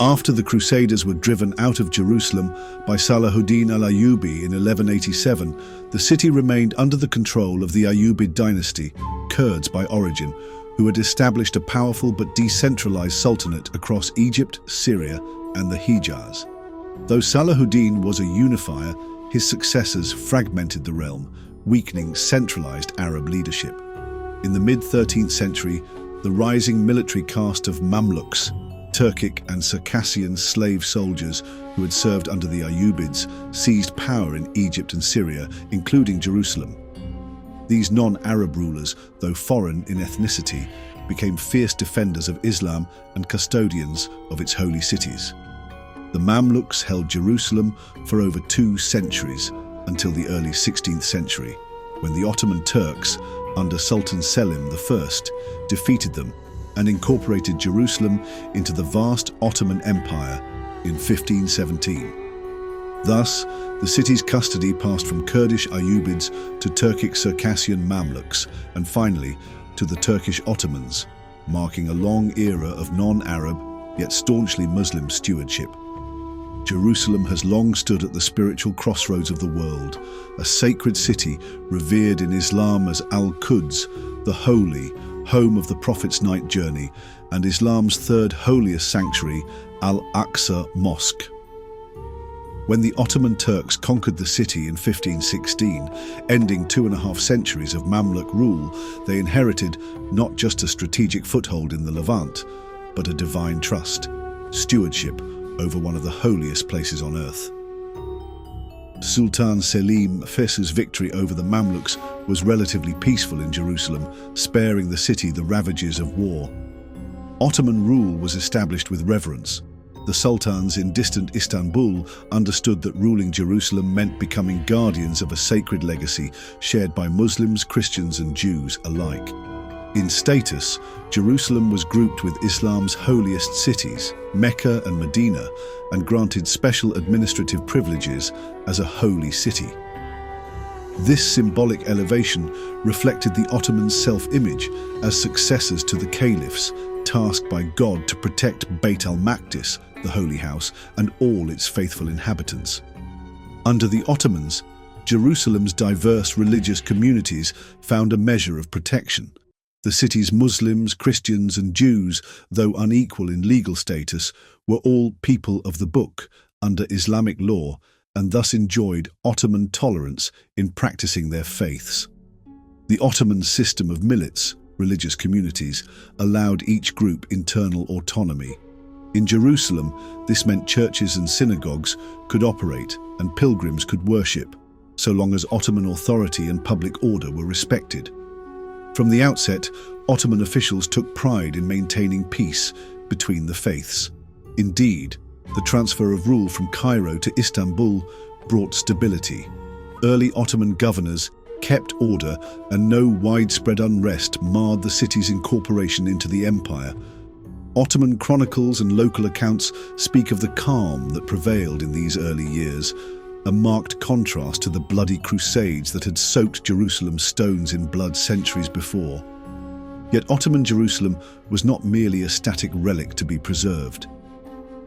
After the Crusaders were driven out of Jerusalem by Salahuddin al-Ayyubi in 1187, the city remained under the control of the Ayyubid dynasty, Kurds by origin, who had established a powerful but decentralized sultanate across Egypt, Syria, and the Hijaz. Though Salahuddin was a unifier, his successors fragmented the realm, weakening centralized Arab leadership. In the mid-13th century, the rising military caste of Mamluks, Turkic and Circassian slave soldiers who had served under the Ayyubids, seized power in Egypt and Syria, including Jerusalem. These non-Arab rulers, though foreign in ethnicity, became fierce defenders of Islam and custodians of its holy cities. The Mamluks held Jerusalem for over 2 centuries, until the early 16th century, when the Ottoman Turks, under Sultan Selim I, defeated them and incorporated Jerusalem into the vast Ottoman Empire in 1517. Thus, the city's custody passed from Kurdish Ayyubids to Turkic Circassian Mamluks, and finally to the Turkish Ottomans, marking a long era of non-Arab yet staunchly Muslim stewardship. Jerusalem has long stood at the spiritual crossroads of the world, a sacred city revered in Islam as Al-Quds, the holy, home of the Prophet's night journey, and Islam's third holiest sanctuary, Al-Aqsa Mosque. When the Ottoman Turks conquered the city in 1516, ending 2.5 centuries of Mamluk rule, they inherited not just a strategic foothold in the Levant, but a divine trust, stewardship over one of the holiest places on earth. Sultan Selim I's victory over the Mamluks was relatively peaceful in Jerusalem, sparing the city the ravages of war. Ottoman rule was established with reverence. The sultans in distant Istanbul understood that ruling Jerusalem meant becoming guardians of a sacred legacy shared by Muslims, Christians, and Jews alike. In status, Jerusalem was grouped with Islam's holiest cities, Mecca and Medina, and granted special administrative privileges as a holy city. This symbolic elevation reflected the Ottomans' self-image as successors to the caliphs, tasked by God to protect Beit al-Maqdis, the Holy House, and all its faithful inhabitants. Under the Ottomans, Jerusalem's diverse religious communities found a measure of protection. The city's Muslims, Christians, and Jews, though unequal in legal status, were all people of the book under Islamic law and thus enjoyed Ottoman tolerance in practicing their faiths. The Ottoman system of millets, religious communities, allowed each group internal autonomy. In Jerusalem, this meant churches and synagogues could operate and pilgrims could worship, so long as Ottoman authority and public order were respected. From the outset, Ottoman officials took pride in maintaining peace between the faiths. Indeed, the transfer of rule from Cairo to Istanbul brought stability. Early Ottoman governors kept order, and no widespread unrest marred the city's incorporation into the empire. Ottoman chronicles and local accounts speak of the calm that prevailed in these early years, a marked contrast to the bloody crusades that had soaked Jerusalem's stones in blood centuries before. Yet Ottoman Jerusalem was not merely a static relic to be preserved.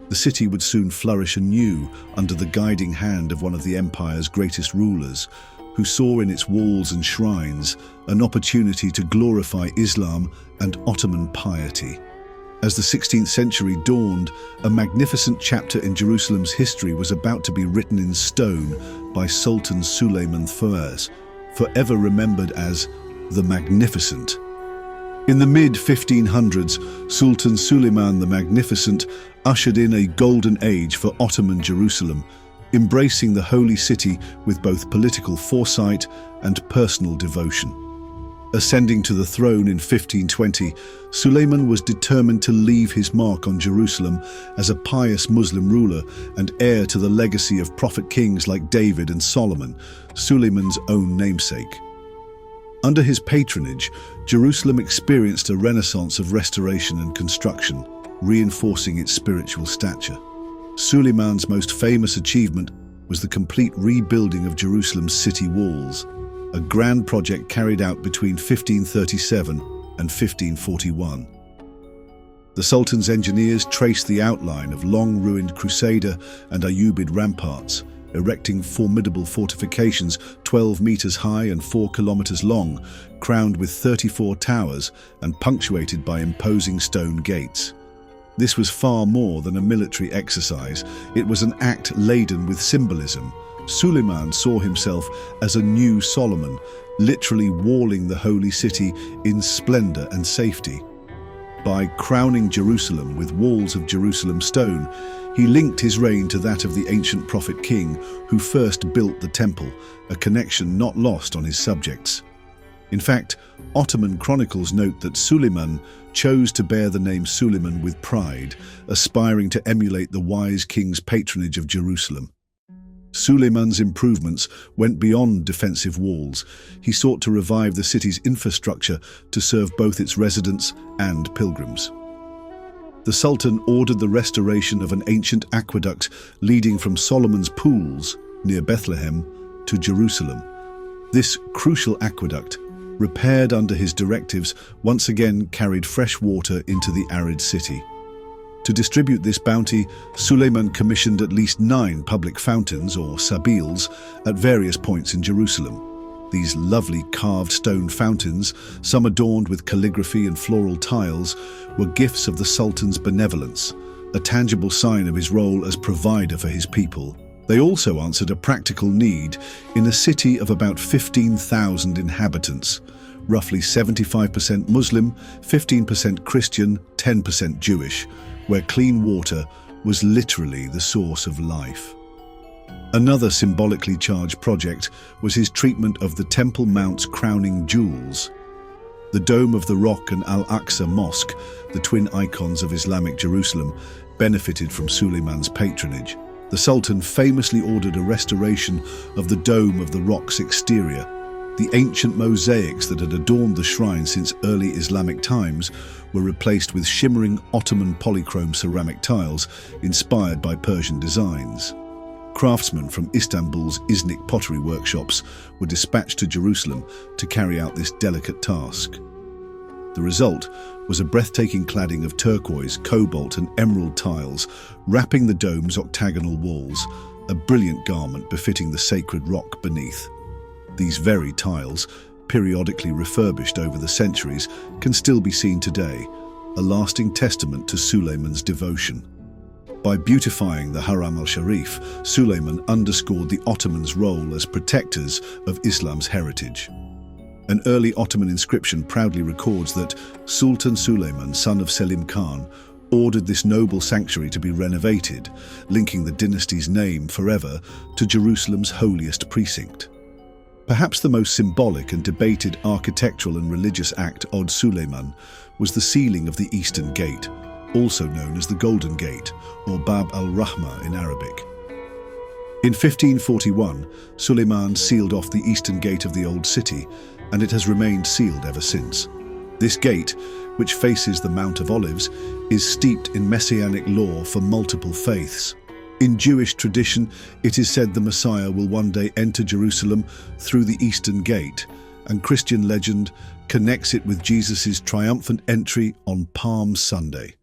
The city would soon flourish anew under the guiding hand of one of the empire's greatest rulers, who saw in its walls and shrines an opportunity to glorify Islam and Ottoman piety. As the 16th century dawned, a magnificent chapter in Jerusalem's history was about to be written in stone by Sultan Suleiman I, forever remembered as the Magnificent. In the mid-1500s, Sultan Suleiman the Magnificent ushered in a golden age for Ottoman Jerusalem, embracing the holy city with both political foresight and personal devotion. Ascending to the throne in 1520, Suleiman was determined to leave his mark on Jerusalem as a pious Muslim ruler and heir to the legacy of prophet kings like David and Solomon, Suleiman's own namesake. Under his patronage, Jerusalem experienced a renaissance of restoration and construction, reinforcing its spiritual stature. Suleiman's most famous achievement was the complete rebuilding of Jerusalem's city walls, a grand project carried out between 1537 and 1541. The Sultan's engineers traced the outline of long-ruined Crusader and Ayyubid ramparts, erecting formidable fortifications 12 meters high and 4 kilometers long, crowned with 34 towers and punctuated by imposing stone gates. This was far more than a military exercise. It was an act laden with symbolism. Suleiman saw himself as a new Solomon, literally walling the holy city in splendor and safety. By crowning Jerusalem with walls of Jerusalem stone, he linked his reign to that of the ancient prophet king who first built the temple, a connection not lost on his subjects. In fact, Ottoman chronicles note that Suleiman chose to bear the name Suleiman with pride, aspiring to emulate the wise king's patronage of Jerusalem. Suleiman's improvements went beyond defensive walls. He sought to revive the city's infrastructure to serve both its residents and pilgrims. The Sultan ordered the restoration of an ancient aqueduct leading from Solomon's Pools, near Bethlehem, to Jerusalem. This crucial aqueduct, repaired under his directives, once again carried fresh water into the arid city. To distribute this bounty, Suleiman commissioned at least 9 public fountains, or sabils, at various points in Jerusalem. These lovely carved stone fountains, some adorned with calligraphy and floral tiles, were gifts of the Sultan's benevolence, a tangible sign of his role as provider for his people. They also answered a practical need in a city of about 15,000 inhabitants, roughly 75% Muslim, 15% Christian, 10% Jewish, where clean water was literally the source of life. Another symbolically charged project was his treatment of the Temple Mount's crowning jewels. The Dome of the Rock and Al-Aqsa Mosque, the twin icons of Islamic Jerusalem, benefited from Suleiman's patronage. The Sultan famously ordered a restoration of the Dome of the Rock's exterior. The ancient mosaics that had adorned the shrine since early Islamic times were replaced with shimmering Ottoman polychrome ceramic tiles inspired by Persian designs. Craftsmen from Istanbul's Iznik pottery workshops were dispatched to Jerusalem to carry out this delicate task. The result was a breathtaking cladding of turquoise, cobalt and emerald tiles wrapping the dome's octagonal walls, a brilliant garment befitting the sacred rock beneath. These very tiles, periodically refurbished over the centuries, can still be seen today, a lasting testament to Suleiman's devotion. By beautifying the Haram al-Sharif, Suleiman underscored the Ottomans' role as protectors of Islam's heritage. An early Ottoman inscription proudly records that Sultan Suleiman, son of Selim Khan, ordered this noble sanctuary to be renovated, linking the dynasty's name forever to Jerusalem's holiest precinct. Perhaps the most symbolic and debated architectural and religious act od Suleiman was the sealing of the Eastern Gate, also known as the Golden Gate, or Bab al-Rahma in Arabic. In 1541, Suleiman sealed off the Eastern Gate of the Old City, and it has remained sealed ever since. This gate, which faces the Mount of Olives, is steeped in messianic lore for multiple faiths. In Jewish tradition, it is said the Messiah will one day enter Jerusalem through the Eastern Gate, and Christian legend connects it with Jesus' triumphant entry on Palm Sunday.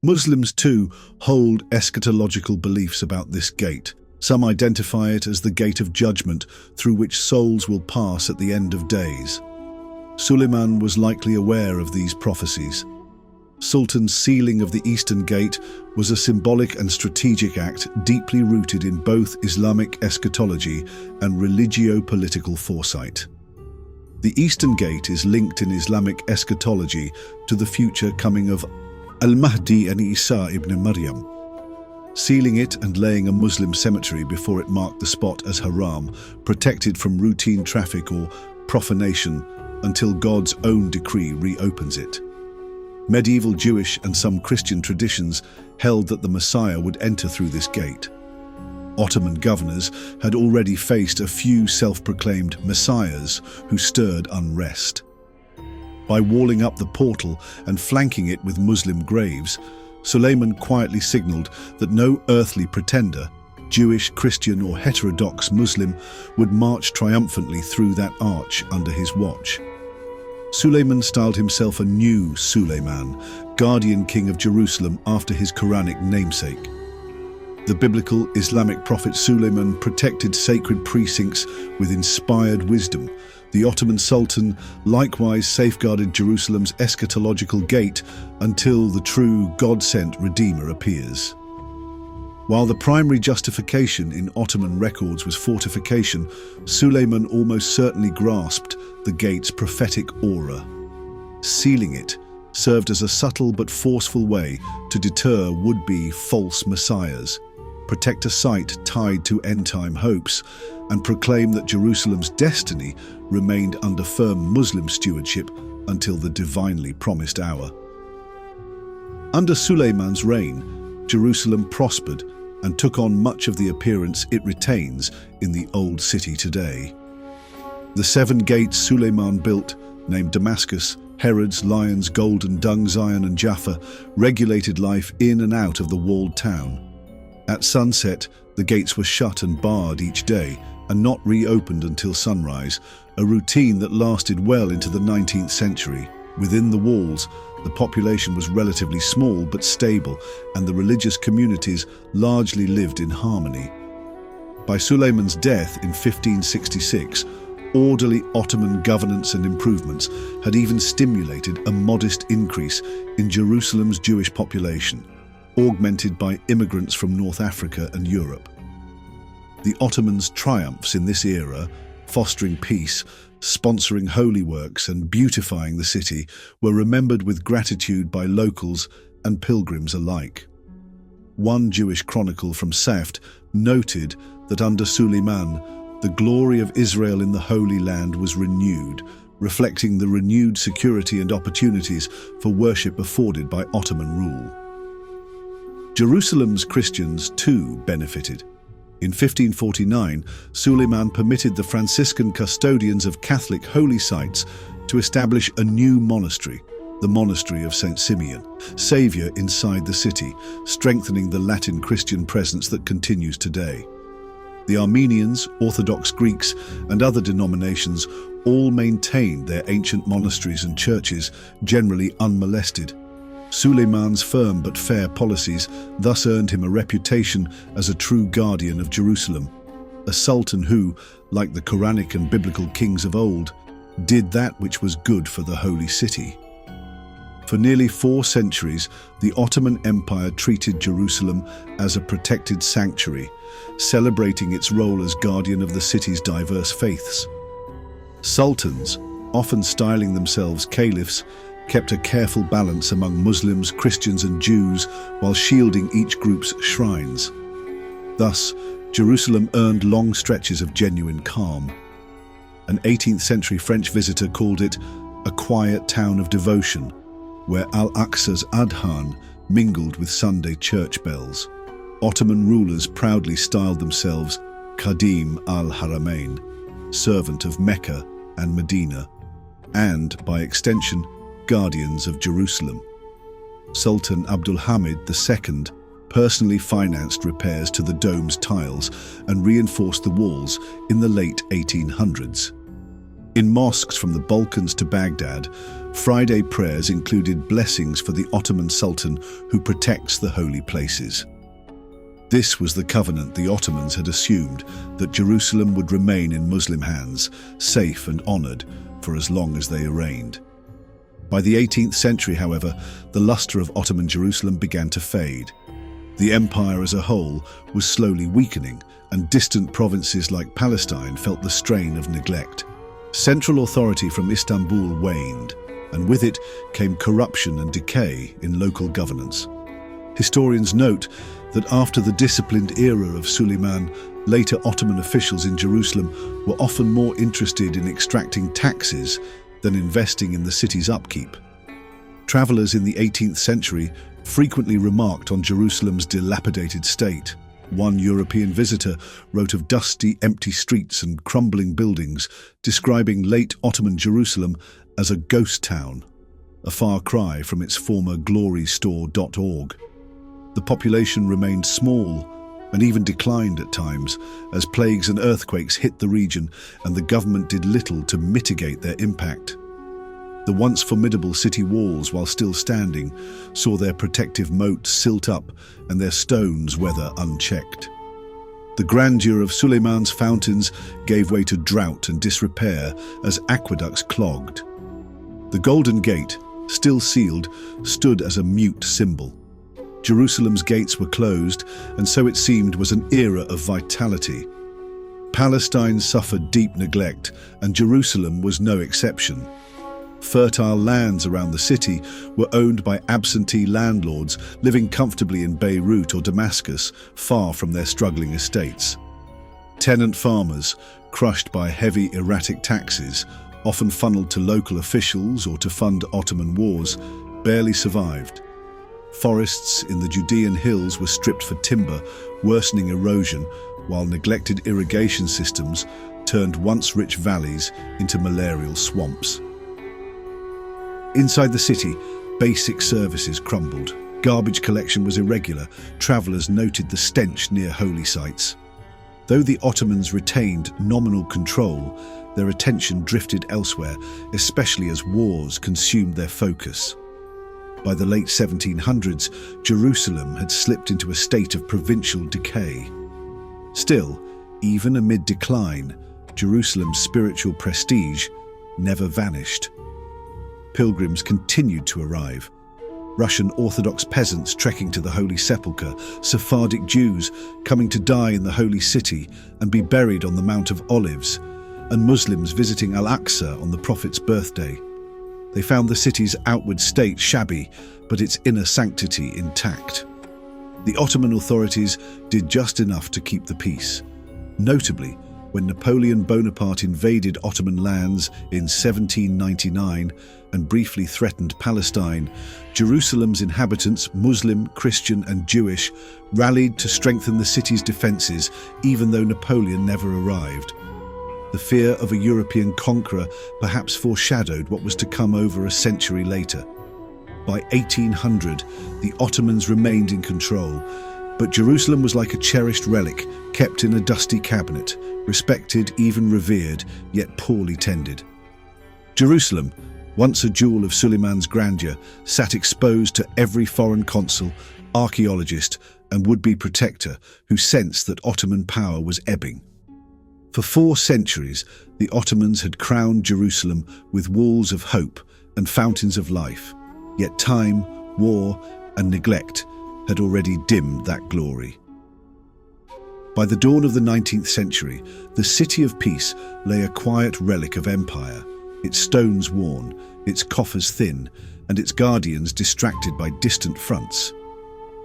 Muslims too hold eschatological beliefs about this gate. Some identify it as the gate of judgment through which souls will pass at the end of days. Suleiman was likely aware of these prophecies. Sultan's sealing of the Eastern Gate was a symbolic and strategic act deeply rooted in both Islamic eschatology and religio-political foresight. The Eastern Gate is linked in Islamic eschatology to the future coming of Al-Mahdi and Isa ibn Maryam. Sealing it and laying a Muslim cemetery before it marked the spot as haram, protected from routine traffic or profanation until God's own decree reopens it. Medieval Jewish and some Christian traditions held that the Messiah would enter through this gate. Ottoman governors had already faced a few self-proclaimed messiahs who stirred unrest. By walling up the portal and flanking it with Muslim graves, Suleiman quietly signaled that no earthly pretender, Jewish, Christian or heterodox Muslim, would march triumphantly through that arch under his watch. Suleiman styled himself a new Suleiman, guardian king of Jerusalem after his Quranic namesake. The biblical Islamic prophet Suleiman protected sacred precincts with inspired wisdom. The Ottoman Sultan likewise safeguarded Jerusalem's eschatological gate until the true God-sent Redeemer appears. While the primary justification in Ottoman records was fortification, Suleiman almost certainly grasped the gate's prophetic aura. Sealing it served as a subtle but forceful way to deter would-be false messiahs, protect a site tied to end-time hopes, and proclaim that Jerusalem's destiny remained under firm Muslim stewardship until the divinely promised hour. Under Suleiman's reign, Jerusalem prospered and took on much of the appearance it retains in the Old City today. The 7 gates Suleiman built, named Damascus, Herod's, Lions, Golden, Dung, Zion and Jaffa, regulated life in and out of the walled town. At sunset, the gates were shut and barred each day and not reopened until sunrise, a routine that lasted well into the 19th century. Within the walls, the population was relatively small but stable, and the religious communities largely lived in harmony. By Suleiman's death in 1566, orderly Ottoman governance and improvements had even stimulated a modest increase in Jerusalem's Jewish population, augmented by immigrants from North Africa and Europe. The Ottomans' triumphs in this era, fostering peace, sponsoring holy works and beautifying the city, were remembered with gratitude by locals and pilgrims alike. One Jewish chronicle from Saft noted that under Suleiman, the glory of Israel in the Holy Land was renewed, reflecting the renewed security and opportunities for worship afforded by Ottoman rule. Jerusalem's Christians, too, benefited. In 1549, Suleiman permitted the Franciscan custodians of Catholic holy sites to establish a new monastery, the Monastery of St. Simeon, Saviour, inside the city, strengthening the Latin Christian presence that continues today. The Armenians, Orthodox Greeks, and other denominations all maintained their ancient monasteries and churches, generally unmolested. Suleiman's firm but fair policies thus earned him a reputation as a true guardian of Jerusalem, a sultan who, like the Quranic and biblical kings of old, did that which was good for the holy city. For nearly 4 centuries, the Ottoman Empire treated Jerusalem as a protected sanctuary, celebrating its role as guardian of the city's diverse faiths. Sultans, often styling themselves caliphs, kept a careful balance among Muslims, Christians and Jews while shielding each group's shrines. Thus, Jerusalem earned long stretches of genuine calm. An 18th century French visitor called it a quiet town of devotion, where Al-Aqsa's Adhan mingled with Sunday church bells. Ottoman rulers proudly styled themselves Qadim al-Haramain, servant of Mecca and Medina, and, by extension, guardians of Jerusalem. Sultan Abdul Hamid II personally financed repairs to the dome's tiles and reinforced the walls in the late 1800s. In mosques from the Balkans to Baghdad, Friday prayers included blessings for the Ottoman Sultan who protects the holy places. This was the covenant the Ottomans had assumed, that Jerusalem would remain in Muslim hands, safe and honored for as long as they reigned. By the 18th century, however, the luster of Ottoman Jerusalem began to fade. The empire as a whole was slowly weakening, and distant provinces like Palestine felt the strain of neglect. Central authority from Istanbul waned, and with it came corruption and decay in local governance. Historians note that after the disciplined era of Suleiman, later Ottoman officials in Jerusalem were often more interested in extracting taxes than investing in the city's upkeep. Travelers in the 18th century frequently remarked on Jerusalem's dilapidated state. One European visitor wrote of dusty, empty streets and crumbling buildings, describing late Ottoman Jerusalem as a ghost town, a far cry from its former glory store.org. The population remained small and even declined at times as plagues and earthquakes hit the region, and the government did little to mitigate their impact. The once formidable city walls, while still standing, saw their protective moat silt up and their stones weather unchecked. The grandeur of Suleiman's fountains gave way to drought and disrepair as aqueducts clogged. The Golden Gate, still sealed, stood as a mute symbol. Jerusalem's gates were closed, and so it seemed was an era of vitality. Palestine suffered deep neglect, and Jerusalem was no exception. Fertile lands around the city were owned by absentee landlords living comfortably in Beirut or Damascus, far from their struggling estates. Tenant farmers, crushed by heavy erratic taxes, often funneled to local officials or to fund Ottoman wars, barely survived. Forests in the Judean hills were stripped for timber, worsening erosion, while neglected irrigation systems turned once rich valleys into malarial swamps. Inside the city, basic services crumbled. Garbage collection was irregular. Travelers noted the stench near holy sites. Though the Ottomans retained nominal control, their attention drifted elsewhere, especially as wars consumed their focus. By the late 1700s, Jerusalem had slipped into a state of provincial decay. Still, even amid decline, Jerusalem's spiritual prestige never vanished. Pilgrims continued to arrive. Russian Orthodox peasants trekking to the Holy Sepulchre, Sephardic Jews coming to die in the Holy City and be buried on the Mount of Olives, and Muslims visiting Al-Aqsa on the Prophet's birthday. They found the city's outward state shabby, but its inner sanctity intact. The Ottoman authorities did just enough to keep the peace. Notably, when Napoleon Bonaparte invaded Ottoman lands in 1799 and briefly threatened Palestine, Jerusalem's inhabitants, Muslim, Christian and Jewish, rallied to strengthen the city's defences even though Napoleon never arrived. The fear of a European conqueror perhaps foreshadowed what was to come over a century later. By 1800, the Ottomans remained in control, but Jerusalem was like a cherished relic, kept in a dusty cabinet, respected, even revered, yet poorly tended. Jerusalem, once a jewel of Suleiman's grandeur, sat exposed to every foreign consul, archaeologist, and would-be protector who sensed that Ottoman power was ebbing. For 4 centuries, the Ottomans had crowned Jerusalem with walls of hope and fountains of life, yet time, war, and neglect had already dimmed that glory. By the dawn of the 19th century, the City of Peace lay a quiet relic of empire, its stones worn, its coffers thin, and its guardians distracted by distant fronts.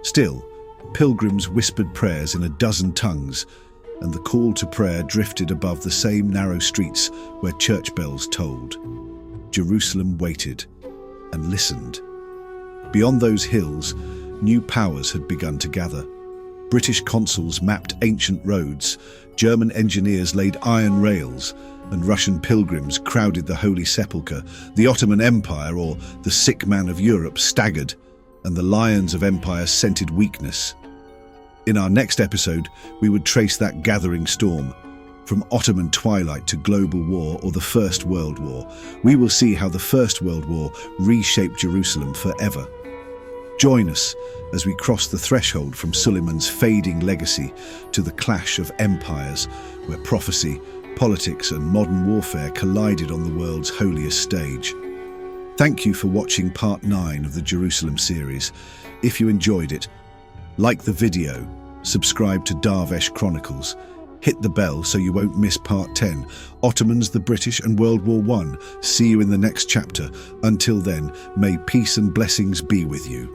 Still, pilgrims whispered prayers in a dozen tongues, and the call to prayer drifted above the same narrow streets where church bells tolled. Jerusalem waited and listened. Beyond those hills, new powers had begun to gather. British consuls mapped ancient roads, German engineers laid iron rails, and Russian pilgrims crowded the Holy Sepulchre. The Ottoman Empire, or the sick man of Europe, staggered, and the lions of empire scented weakness. In our next episode, we would trace that gathering storm. From Ottoman twilight to global war or the First World War, we will see how the First World War reshaped Jerusalem forever. Join us as we cross the threshold from Suleiman's fading legacy to the clash of empires, where prophecy, politics and modern warfare collided on the world's holiest stage. Thank you for watching Part 9 of the Jerusalem series. If you enjoyed it, like the video, subscribe to Darvesh Chronicles, hit the bell so you won't miss Part 10, Ottomans, the British and World War I. See you in the next chapter. Until then, may peace and blessings be with you.